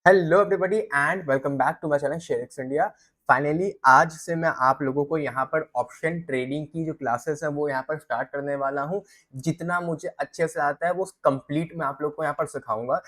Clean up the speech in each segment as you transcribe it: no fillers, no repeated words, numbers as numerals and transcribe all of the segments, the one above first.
Hello everybody and welcome back to my channel ShareX India. Finally आज से मैं आप लोगों को यहाँ पर ऑप्शन ट्रेडिंग की जो क्लासेस हैं वो यहाँ पर स्टार्ट करने वाला हूँ। जितना मुझे अच्छे से आता है वो कंप्लीट मैं आप लोग को यहाँ पर सिखाऊंगा।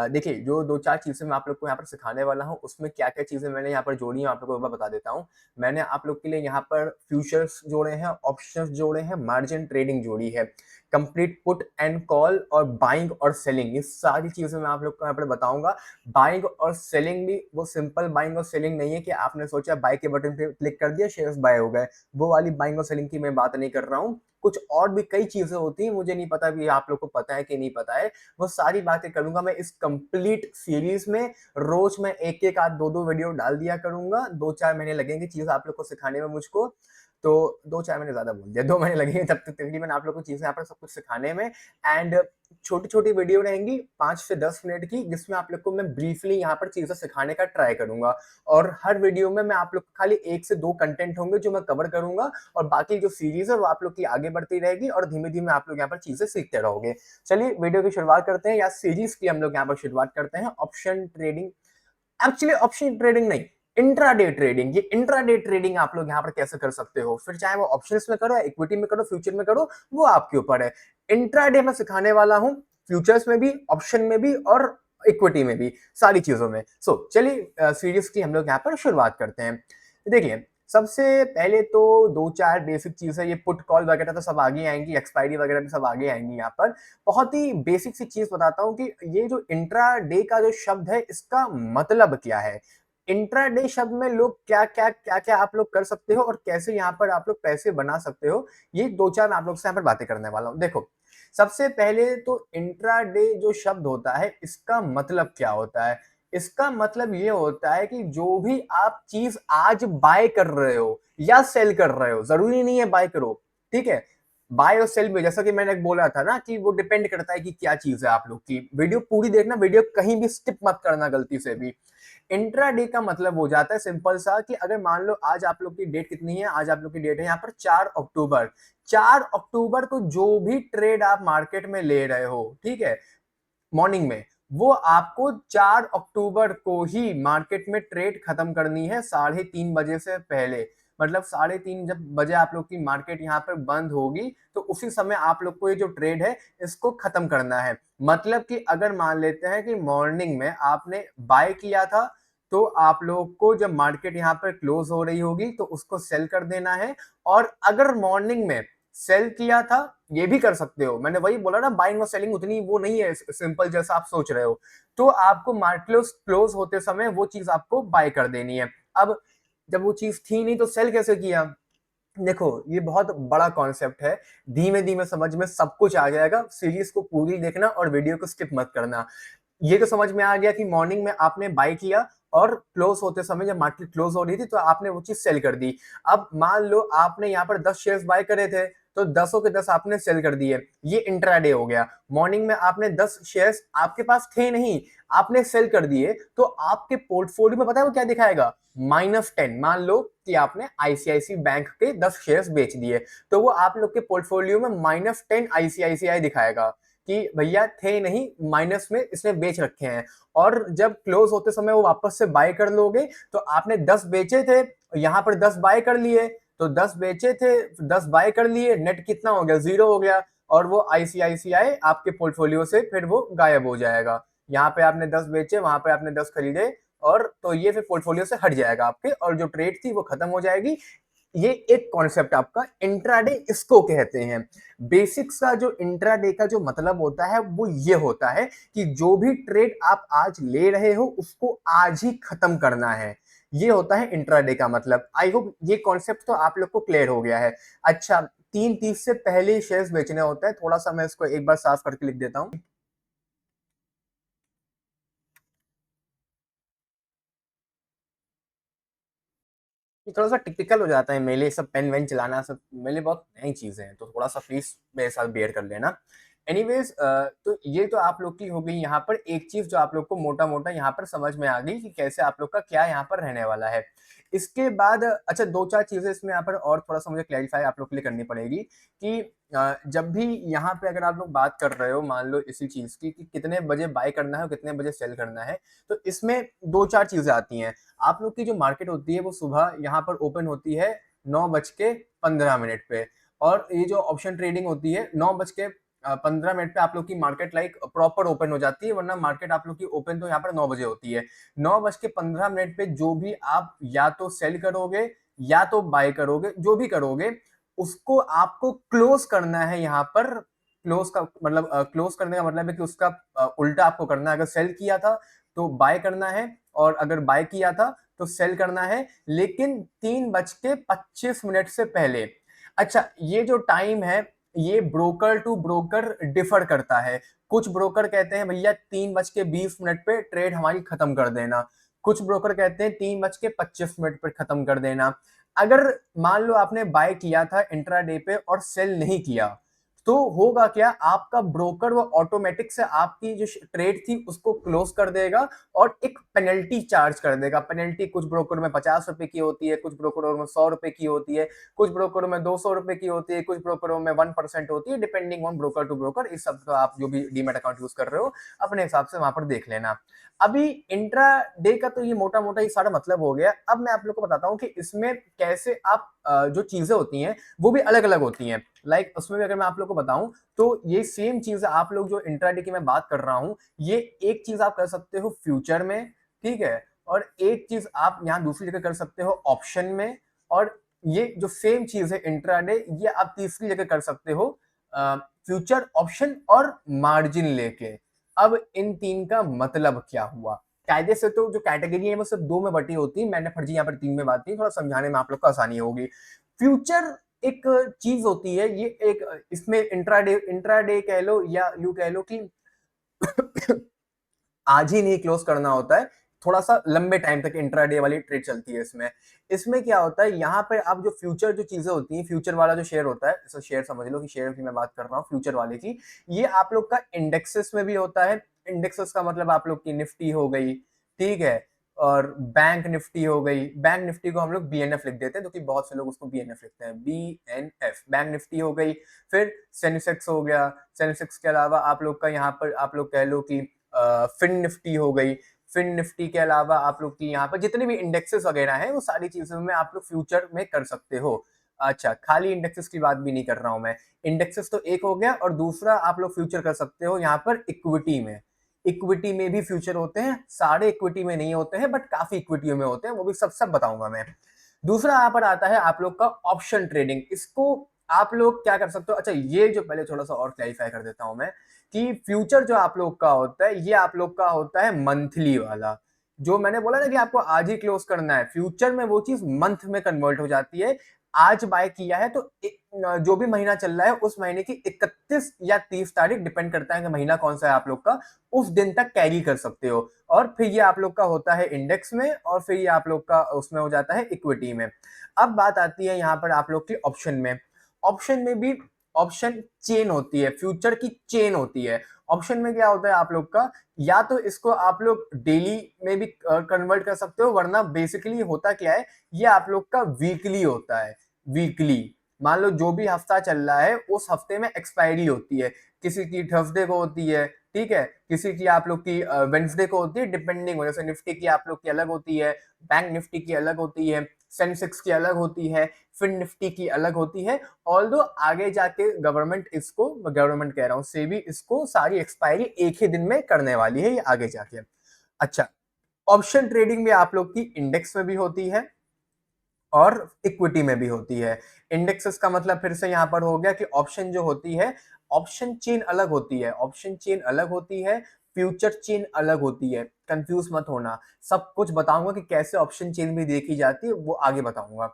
देखिए, जो दो चार चीज़ें मैं आप लोग को यहाँ पर सिखाने वाला हूँ उसमें क्या क्या चीज़ें मैंने यहाँ पर जोड़ी हैं आप लोगों को बता देता हूँ। मैंने आप लोग के लिए यहाँ पर फ्यूचर्स जोड़े हैं, ऑप्शंस जोड़े हैं, मार्जिन ट्रेडिंग जोड़ी है, कंप्लीट पुट एंड कॉल और बाइंग और सेलिंग, ये सारी चीज़ें मैं आप लोग को यहाँ पर बताऊंगा। बाइंग और सेलिंग भी वो सिंपल बाइंग और सेलिंग नहीं है कि आपने सोचा बाय के बटन पे क्लिक कर दिया शेयर्स बाय हो गए। वो वाली बाइंग और सेलिंग की मैं बात नहीं कर रहा हूँ। कुछ और भी कई चीजें होती हैं, मुझे नहीं पता भी आप लोग को पता है कि नहीं पता है। वो सारी बातें करूंगा मैं इस कंप्लीट सीरीज में। रोज मैं एक एक आध दो दो वीडियो डाल दिया करूंगा। 2-4 महीने लगेंगे चीज आप लोग को सिखाने में मुझको। तो 2-4 महीने ज्यादा बोल दिया, 2 महीने लगेंगे तब तक तकरीबन आप लोग को चीजें यहाँ पर सब कुछ सिखाने में। एंड छोटी छोटी वीडियो रहेंगी 5 से 10 मिनट की, जिसमें आप लोग को मैं ब्रीफली यहाँ पर चीजें सिखाने का ट्राई करूंगा। और हर वीडियो में मैं आप लोग को खाली 1 से 2 कंटेंट होंगे जो मैं कवर करूंगा, और बाकी जो सीरीज है वो आप लोग की आगे बढ़ती रहेगी और धीमे धीमे आप लोग यहाँ पर चीजें सीखते रहोगे। चलिए वीडियो की शुरुआत करते हैं, या सीरीज की हम लोग यहाँ पर शुरुआत करते हैं। Option trading, actually option trading नहीं, इंट्राडे ट्रेडिंग। ये इंट्राडे ट्रेडिंग आप लोग यहाँ पर कैसे कर सकते हो, फिर चाहे वो ऑप्शंस में करो, इक्विटी में करो, फ्यूचर में करो, वो आपके ऊपर है। इंट्राडे मैं सिखाने वाला हूँ, फ्यूचर्स में भी, ऑप्शन में भी और इक्विटी में भी, सारी चीजों में। चलिए सीरीज की हम लोग यहाँ पर शुरुआत करते हैं। देखिए, सबसे पहले तो 2-4 बेसिक चीजें, ये पुट कॉल वगैरह तो सब आगे आएंगी, एक्सपायरी वगैरह भी सब आगे आएंगी। यहाँ पर बहुत ही बेसिक सी चीज बताता हूँ कि ये जो इंट्रा डे का जो शब्द है इसका मतलब क्या है। इंट्रा डे शब्द में लोग क्या क्या आप लोग कर सकते हो और कैसे यहाँ पर आप लोग पैसे बना सकते हो, ये 2-4 मैं आप लोग से यहाँ पर बातें करने वाला हूँ। देखो, सबसे पहले तो इंट्रा डे जो शब्द होता है इसका मतलब क्या होता है। इसका मतलब ये होता है कि जो भी आप चीज आज बाय कर रहे हो या सेल कर रहे हो, जरूरी नहीं है बाय करो, ठीक है। बाय और सेल में जैसा कि मैंने बोला था ना कि वो डिपेंड करता है कि क्या चीज है। आप लोग की वीडियो पूरी देखना, वीडियो कहीं भी स्किप मत करना गलती से भी। इंट्राडे का मतलब हो जाता है सिंपल सा कि अगर मान लो आज आप लोग की डेट कितनी है, आज आप लोग की डेट है यहाँ पर 4 अक्टूबर। 4 अक्टूबर को जो भी ट्रेड आप मार्केट में ले रहे हो, ठीक है, मॉर्निंग में, वो आपको 4 अक्टूबर को ही मार्केट में ट्रेड खत्म करनी है 3:30 बजे से पहले। मतलब 3:30 जब बजे आप लोग की मार्केट यहाँ पर बंद होगी तो उसी समय आप लोग को ये जो ट्रेड है इसको खत्म करना है। मतलब कि अगर मान लेते हैं कि मॉर्निंग में आपने बाय किया था, तो आप लोग को जब मार्केट यहाँ पर क्लोज हो रही होगी तो उसको सेल कर देना है। और अगर मॉर्निंग में सेल किया था, ये भी कर सकते हो। मैंने वही बोला ना, बाइंग और सेलिंग उतनी वो नहीं है सिंपल जैसा आप सोच रहे हो। तो आपको मार्केट क्लोज होते समय वो चीज आपको बाय कर देनी है। अब जब वो चीज थी नहीं तो सेल कैसे किया। देखो, ये बहुत बड़ा कॉन्सेप्ट है, धीमे धीमे समझ में सब कुछ आ जाएगा। सीरीज को पूरी देखना और वीडियो को स्किप मत करना। ये तो समझ में आ गया कि मॉर्निंग में आपने बाय किया और क्लोज होते समय जब मार्केट क्लोज हो रही थी तो आपने वो चीज सेल कर दी। अब मान लो आपने यहाँ पर 10 शेयर्स बाय करे थे, तो 10 के 10 आपने सेल कर दिए। ये इंट्राडे हो गया। मॉर्निंग में आपने 10 शेयर्स आपके पास थे नहीं, आपने सेल कर दिए, तो आपके पोर्टफोलियो में पता है वो क्या दिखाएगा, -10। मान लो कि आपने आईसीआईसी बैंक के 10 शेयर्स बेच दिए, तो वो आप लोग के पोर्टफोलियो में -10 आईसीआईसीआई दिखाएगा कि भैया थे नहीं, माइनस में इसने बेच रखे हैं। और जब क्लोज होते समय वो वापस से बाय कर लोगे, तो आपने 10 बेचे थे, यहाँ पर 10 बाय कर लिए, तो 10 बेचे थे, 10 बाय कर लिए, नेट कितना हो गया, 0 हो गया। और वो आईसीआईसीआई आपके पोर्टफोलियो से फिर वो गायब हो जाएगा। यहाँ पे आपने 10 बेचे, वहां पे आपने 10 खरीदे, और तो ये फिर पोर्टफोलियो से हट जाएगा आपके, और जो ट्रेड थी वो खत्म हो जाएगी। ये एक कॉन्सेप्ट आपका इंट्राडे इसको कहते हैं। बेसिक्स का जो इंट्राडे का जो मतलब होता है वो ये होता है कि जो भी ट्रेड आप आज ले रहे हो उसको आज ही खत्म करना है। ये होता है इंट्राडे का मतलब। आई होप ये कॉन्सेप्ट तो आप लोग को क्लियर हो गया है। अच्छा, 3:30 से पहले शेयर्स बेचने होता है। थोड़ा सा मैं इसको एक बार साफ करके लिख देता हूँ। ये थोड़ा सा टिपिकल हो जाता है मेरे लिए, सब पेन वेन चलाना सब मेरे लिए बहुत नई चीजें हैं, तो थोड़ा सा प्लीज मेरे साथ बेयर कर लेना। एनीवेज तो ये तो आप लोग की हो गई यहाँ पर एक चीज जो आप लोग को मोटा मोटा यहाँ पर समझ में आ गई कि कैसे आप लोग का क्या यहाँ पर रहने वाला है। इसके बाद अच्छा दो चार चीजें इसमें यहाँ पर और थोड़ा सा मुझे क्लैरिफाई आप लोग के लिए करनी पड़ेगी कि जब भी यहाँ पे अगर आप लोग बात कर रहे हो मान लो इसी चीज की कि कितने बजे बाय करना है और कितने बजे सेल करना है, तो इसमें दो चार चीजें आती हैं। आप लोग की जो मार्केट होती है वो सुबह यहाँ पर ओपन होती है 9:15 पे, और ये जो ऑप्शन ट्रेडिंग होती है 9:15 पे आप लोग की मार्केट लाइक प्रॉपर ओपन हो जाती है, वरना मार्केट आप लोग की ओपन तो यहाँ पर 9 बजे होती है। 9:15 पे जो भी आप या तो सेल करोगे या तो बाय करोगे, जो भी करोगे उसको आपको क्लोज करना है। यहाँ पर क्लोज का मतलब क्लोज करने का मतलब है कि उसका उल्टा आपको करना है। अगर सेल किया था तो बाय करना है, और अगर बाय किया था तो सेल करना है, लेकिन 3:25 से पहले। अच्छा, ये जो टाइम है ये ब्रोकर टू ब्रोकर डिफर करता है। कुछ ब्रोकर कहते हैं भैया 3:20 पे ट्रेड हमारी खत्म कर देना, कुछ ब्रोकर कहते हैं 3:25 पे खत्म कर देना। अगर मान लो आपने बाय किया था इंट्राडे पे और सेल नहीं किया, तो होगा क्या, आपका ब्रोकर वो ऑटोमेटिक से आपकी जो ट्रेड थी उसको क्लोज कर देगा और एक पेनल्टी चार्ज कर देगा। पेनल्टी कुछ ब्रोकर में 50 रुपए की होती है, कुछ ब्रोकरों में 100 रुपए की होती है, कुछ ब्रोकरों में 200 रुपए की होती है, कुछ ब्रोकरों में 1% होती है, depending on broker to broker. इस सब का आप जो भी डीमेट अकाउंट यूज कर रहे हो अपने हिसाब से वहां पर देख लेना। अभी इंट्रा डे का तो ये मोटा मोटा ये सारा मतलब हो गया। अब मैं आप लोग को बताता हूँ कि इसमें कैसे आप जो चीजें होती हैं वो भी अलग अलग होती हैं। लाइक उसमें भी अगर मैं आप लोग को बताऊं तो ये सेम चीज आप लोग जो इंट्राडे की मैं बात कर रहा हूं, ये एक चीज आप कर सकते हो फ्यूचर में, ठीक है, और एक चीज आप यहाँ दूसरी जगह कर सकते हो ऑप्शन में, और ये जो सेम चीज है इंट्राडे ये आप तीसरी जगह कर सकते हो फ्यूचर, ऑप्शन और मार्जिन लेके। अब इन तीन का मतलब क्या हुआ? कायदे से तो जो कैटेगरी है वो सिर्फ दो में बटी होती है, मैंने फर्जी यहाँ पर तीन में बात की, थोड़ा समझाने में आप लोग को आसानी होगी। फ्यूचर एक चीज होती है, ये एक इसमें इंट्राडे कह लो या यूं कह लो कि आज ही नहीं क्लोज करना होता है, थोड़ा सा लंबे टाइम तक इंट्राडे वाली ट्रेड चलती है। इसमें इसमें क्या होता है, यहाँ पे आप जो फ्यूचर जो चीजें होती हैं, फ्यूचर वाला जो शेयर होता है, जैसे शेयर समझ लो कि शेयर की मैं बात कर रहा हूँ फ्यूचर वाले की, ये आप लोग का इंडेक्सेस में भी होता है। इंडेक्सेस का मतलब आप लोग की निफ्टी हो गई, ठीक है, और बैंक निफ्टी हो गई। बैंक निफ्टी को हम लोग बीएनएफ लिख देते हैं, क्योंकि बहुत से लोग उसको बीएनएफ लिखते हैं, बीएनएफ बैंक निफ्टी हो गई। फिर सेंसेक्स हो गया, सेंसेक्स के अलावा आप लोग का यहाँ पर आप लोग कह लो कि फिन निफ्टी हो गई। फिन निफ्टी के अलावा आप लोग की यहाँ पर जितने भी इंडेक्सेस वगैरह हैं वो सारी चीजों में आप लोग फ्यूचर में कर सकते हो। अच्छा, खाली इंडेक्सेस की बात भी नहीं कर रहा हूं मैं। इंडेक्सेस तो एक हो गया, और दूसरा आप लोग फ्यूचर कर सकते हो यहाँ पर इक्विटी में। इक्विटी में भी फ्यूचर होते हैं, सारे इक्विटी में नहीं होते हैं बट काफी इक्विटियों में होते हैं, वो भी सब सब बताऊंगा मैं। दूसरा यहाँ पर आता है आप लोग का ऑप्शन ट्रेडिंग। इसको आप लोग क्या कर सकते हो, अच्छा ये जो पहले थोड़ा सा और क्लैरिफाई कर देता हूं मैं कि फ्यूचर जो आप लोग का होता है ये आप लोग का होता है मंथली वाला। जो मैंने बोला ना कि आपको आज ही क्लोज करना है, फ्यूचर में वो चीज मंथ में कन्वर्ट हो जाती है। आज बाय किया है तो जो भी महीना चल रहा है उस महीने की 31 या 30 तारीख, डिपेंड करता है कि महीना कौन सा है आप लोग का, उस दिन तक कैरी कर सकते हो। और फिर ये आप लोग का होता है इंडेक्स में, और फिर ये आप लोग का उसमें हो जाता है इक्विटी में। अब बात आती है यहाँ पर आप लोग की ऑप्शन में। ऑप्शन में भी ऑप्शन चेन होती है, फ्यूचर की चेन होती है। ऑप्शन में क्या होता है आप लोग का, या तो इसको आप लोग डेली में भी कन्वर्ट कर सकते हो, वरना बेसिकली होता क्या है, ये आप लोग का वीकली होता है। वीकली मान लो जो भी हफ्ता चल रहा है उस हफ्ते में एक्सपायरी होती है, किसी की थर्सडे को होती है, ठीक है, किसी की आप लोग की वेंसडे को होती है, डिपेंडिंग हो, जैसे निफ्टी की आप लोग की अलग होती है, बैंक निफ्टी की अलग होती है, सेंसेक्स की अलग होती है, फिन निफ्टी की अलग होती है। ऑल्दो आगे जाके गवर्नमेंट इसको, गवर्नमेंट कह रहा हूं सेबी, इसको सारी एक्सपायरी एक ही दिन में करने वाली है ये आगे जाके। अच्छा, ऑप्शन ट्रेडिंग में आप लोग की इंडेक्स में भी होती है और इक्विटी में भी होती है। इंडेक्सेस का मतलब फिर से यहां पर हो गया कि ऑप्शन जो होती है, ऑप्शन चेन अलग होती है, ऑप्शन चेन अलग होती है, फ्यूचर चेन अलग होती है। कंफ्यूज मत होना, सब कुछ बताऊंगा कि कैसे ऑप्शन चेन भी देखी जाती है, वो आगे बताऊंगा।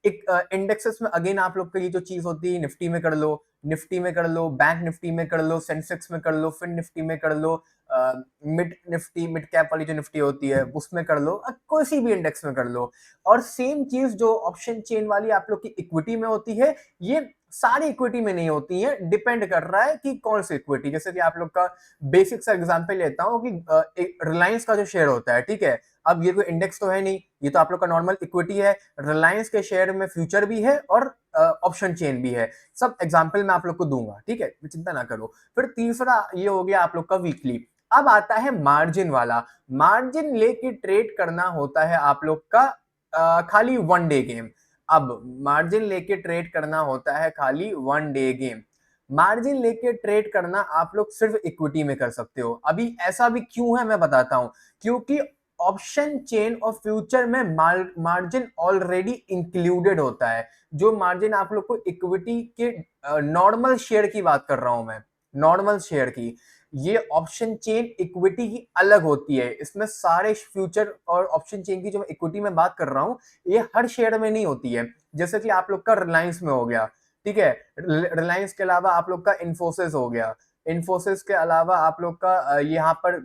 एक इंडेक्सेस में अगेन आप लोग का ये जो चीज होती है, निफ्टी में कर लो, निफ्टी में कर लो, बैंक निफ्टी में कर लो, सेंसेक्स में कर लो, फिन निफ्टी में कर लो, मिड निफ्टी, मिड कैप वाली जो निफ्टी होती है उसमें कर लो, कोई सी भी इंडेक्स में कर लो। और सेम चीज जो ऑप्शन चेन वाली आप लोग की इक्विटी में होती है, ये सारी इक्विटी में नहीं होती हैं, डिपेंड कर रहा है कि कौन सी इक्विटी। जैसे कि आप लोग का बेसिक सा एग्जांपल लेता हूं कि रिलायंस का जो शेयर होता है, ठीक है, अब ये कोई इंडेक्स तो है नहीं, ये तो आप लोग का नॉर्मल इक्विटी है। रिलायंस के शेयर में फ्यूचर भी है और ऑप्शन चेन भी है। सब एग्जांपल मैं आप लोग को दूंगा, ठीक है, चिंता ना करो। फिर तीसरा ये हो गया आप लोग का वीकली। अब आता है मार्जिन वाला। मार्जिन लेके ट्रेड करना होता है आप लोग का खाली वन डे गेम। अब मार्जिन लेके ट्रेड करना होता है खाली वन डे गेम। मार्जिन लेके ट्रेड करना आप लोग सिर्फ इक्विटी में कर सकते हो। अभी ऐसा भी क्यों है मैं बताता हूं। क्योंकि ऑप्शन चेन और फ्यूचर में मार्जिन ऑलरेडी इंक्लूडेड होता है। जो मार्जिन आप लोग को इक्विटी के नॉर्मल शेयर की बात कर रहा हूं मैं, नॉर्मल शेयर की, ये ऑप्शन चेन इक्विटी की अलग होती है। इसमें सारे फ्यूचर और ऑप्शन चेन की जो इक्विटी में बात कर रहा हूं, ये हर शेयर में नहीं होती है। जैसे कि आप लोग का रिलायंस में हो गया, ठीक है, रिलायंस के अलावा आप लोग का इन्फोसिस हो गया, इन्फोसिस के अलावा आप लोग का यहाँ पर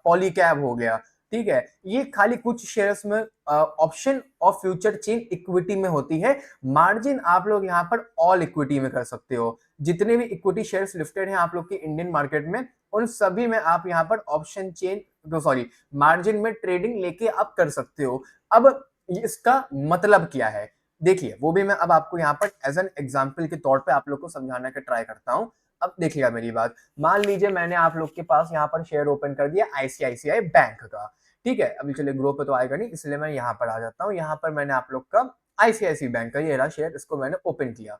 पॉलीकैब हो गया, ठीक है। ये खाली कुछ शेयर्स में ऑप्शन और फ्यूचर चेन इक्विटी में होती है। मार्जिन आप लोग यहाँ पर ऑल इक्विटी में कर सकते हो। जितने भी इक्विटी शेयर्स लिस्टेड हैं आप लोग के इंडियन मार्केट में, उन सभी में आप यहाँ पर ऑप्शन चेन, सॉरी, मार्जिन में ट्रेडिंग लेके आप कर सकते हो। अब इसका मतलब क्या है, देखिए वो भी मैं अब आपको यहाँ पर एज एन एग्जाम्पल के तौर पे आप लोग को समझाने का ट्राई करता हूँ। अब देखिएगा मेरी बात, मान लीजिए मैंने आप लोग के पास यहाँ पर शेयर ओपन कर दिया आईसीआईसीआई बैंक का, ठीक है। अभी चलिए ग्रो पे तो आएगा नहीं, इसलिए मैं यहाँ पर आ जाता हूँ। यहाँ पर मैंने आप लोग का आईसीआईसी बैंक का ये रहा शेयर, इसको मैंने ओपन किया।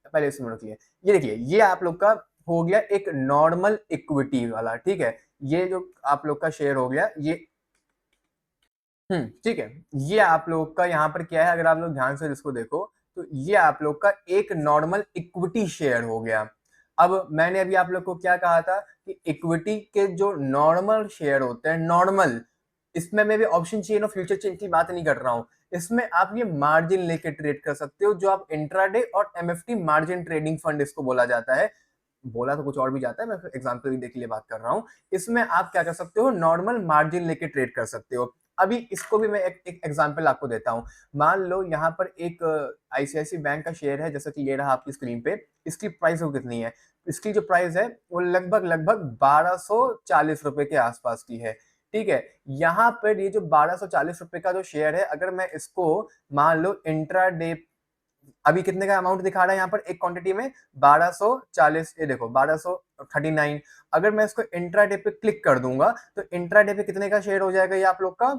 पहले इसमें रख लिया। ये देखिए ये आप लोग का हो गया एक नॉर्मल इक्विटी वाला, ठीक है। ये जो आप लोग का शेयर हो गया ये, ठीक है, ये आप लोग का यहाँ पर क्या है, अगर आप लोग ध्यान से इसको देखो तो ये आप लोग का एक नॉर्मल इक्विटी शेयर हो गया। अब मैंने अभी आप लोग को क्या कहा था कि इक्विटी के जो नॉर्मल शेयर होते हैं, नॉर्मल, इसमें मैं भी ऑप्शन चेन और फ्यूचर चेन की बात नहीं कर रहा हूं। इसमें आप ये मार्जिन लेके ट्रेड कर सकते हो, जो आप इंट्राडे और एमएफटी मार्जिन ट्रेडिंग फंड इसको बोला जाता है। बोला तो कुछ और भी जाता है, मैं एग्जांपल देने के लिए बात कर रहा हूं। इसमें आप क्या कर सकते हो, नॉर्मल मार्जिन लेके ट्रेड कर सकते हो। अभी इसको भी मैं एक एग्जांपल आपको देता हूं। मान लो यहाँ पर एक आईसीआईसी बैंक का शेयर है, जैसा कि ये रहा आपकी स्क्रीन पे। इसकी प्राइस वो कितनी है, इसकी जो प्राइस है वो लगभग लगभग 1240 रुपए के आसपास की है, ठीक है। यहाँ पर ये जो 1240 रुपए का जो शेयर है, अगर मैं इसको मान लो इंट्राडे, अभी कितने का अमाउंट दिखा रहा है यहाँ पर एक क्वांटिटी में 1240, ये देखो 1239। अगर मैं इसको इंट्राडे पे क्लिक कर दूंगा तो इंट्राडे पे कितने का शेयर हो जाएगा ये आप लोग का,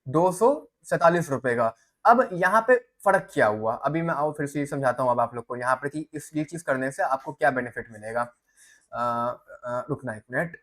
247 रुपए का। अब यहाँ पे फर्क क्या हुआ, अभी मैं आओ फिर से समझाता हूँ अब आप लोग को यहाँ पर कि इस ये चीज करने से आपको क्या बेनिफिट मिलेगा। रुकना एक मिनट,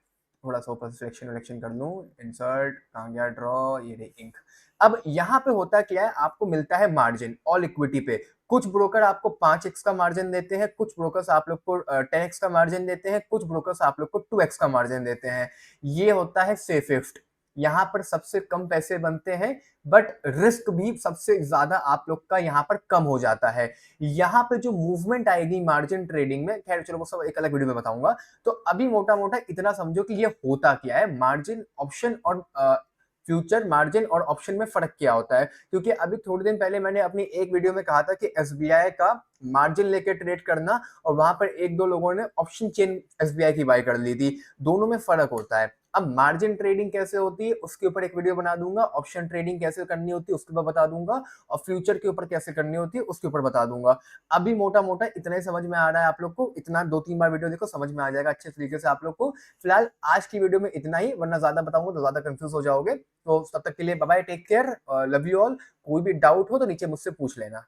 थोड़ा सा ऊपर सिलेक्शन विलेक्शन कर लूं, इंसर्ट कहाँ गया, ड्रॉ, ये रे इंक। अब यहाँ पे होता क्या है, आपको मिलता है मार्जिन ऑल इक्विटी पे। कुछ ब्रोकर आपको 5x का मार्जिन देते हैं, कुछ ब्रोकर्स आप लोग को 10x का मार्जिन देते हैं, कुछ ब्रोकर्स आप लोग को 2x का मार्जिन देते हैं। ये होता है सेफेस्ट। यहाँ पर सबसे कम पैसे बनते हैं, बट रिस्क भी सबसे ज्यादा आप लोग का यहाँ पर कम हो जाता है। यहाँ पे जो मूवमेंट आएगी मार्जिन ट्रेडिंग में, खैर चलो वो सब एक अलग वीडियो में बताऊंगा। तो अभी मोटा मोटा इतना समझो कि ये होता क्या है, मार्जिन ऑप्शन और फ्यूचर मार्जिन और ऑप्शन में फर्क क्या होता है। क्योंकि अभी थोड़े दिन पहले मैंने अपनी एक वीडियो में कहा था कि एसबीआई का मार्जिन लेके ट्रेड करना, और वहां पर एक दो लोगों ने ऑप्शन चेन एसबीआई की बाय कर ली थी। दोनों में फर्क होता है। अब मार्जिन ट्रेडिंग कैसे होती है उसके ऊपर एक वीडियो बना दूंगा, ऑप्शन ट्रेडिंग कैसे करनी होती है उसके ऊपर बता दूंगा, और फ्यूचर के ऊपर कैसे करनी होती है उसके ऊपर बता दूंगा। अभी मोटा मोटा इतना ही समझ में आ रहा है आप लोग को, इतना 2-3 बार वीडियो देखो समझ में आ जाएगा अच्छे तरीके से आप लोग को। फिलहाल आज की वीडियो में इतना ही, वरना ज्यादा बताऊंगा तो ज्यादा कंफ्यूज हो जाओगे। तो तब तक के लिए bye bye, take care, love you all. कोई भी डाउट हो तो नीचे मुझसे पूछ लेना।